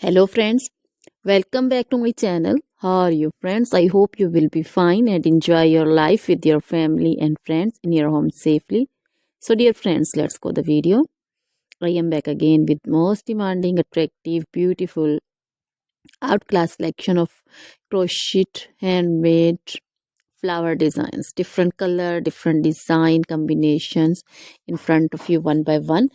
Hello friends, welcome back to my channel. How are you friends? I hope you will be fine and enjoy your life with your family and friends in your home safely. So dear friends, let's go the video. I am back again with most demanding, attractive, beautiful, outclass collection of crochet handmade flower designs. Different color, different design combinations in front of you one by one.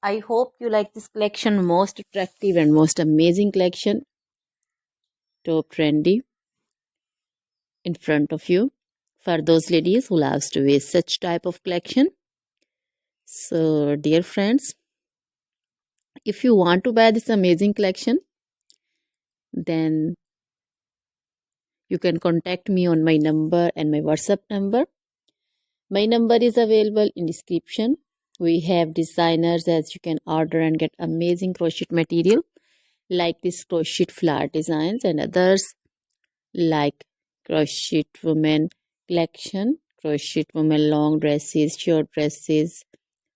I hope you like this collection, most attractive and most amazing collection. Top trendy in front of you for those ladies who loves to wear such type of collection. So dear friends, if you want to buy this amazing collection, then you can contact me on my number and my WhatsApp number. My number is available in description. We have designers as you can order and get amazing crochet material like this crochet flower designs and others like crochet women collection, crochet women long dresses, short dresses,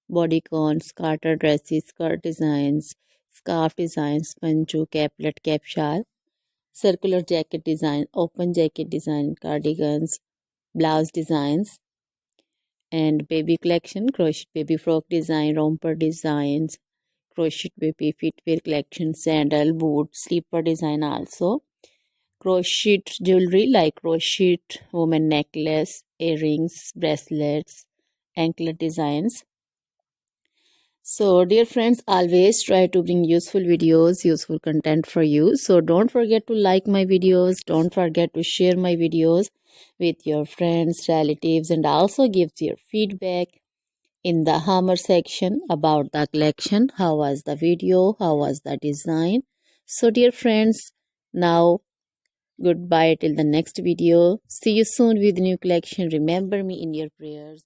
bodycons, garter dresses, skirt designs, scarf designs, panju, caplet, cap shawl, circular jacket design, open jacket design, cardigans, blouse designs, and baby collection, crochet baby frock design, romper designs, crochet baby footwear collection, sandal, boot, slipper design also. Crochet jewelry like crochet woman necklace, earrings, bracelets, anklet designs. So dear friends, always try to bring useful videos, useful content for you. So don't forget to like my videos, don't forget to share my videos with your friends, relatives, and also give your feedback in the hammer section about the collection. How was the video? How was the design? So dear friends, now goodbye till the next video. See you soon with new collection. Remember me in your prayers.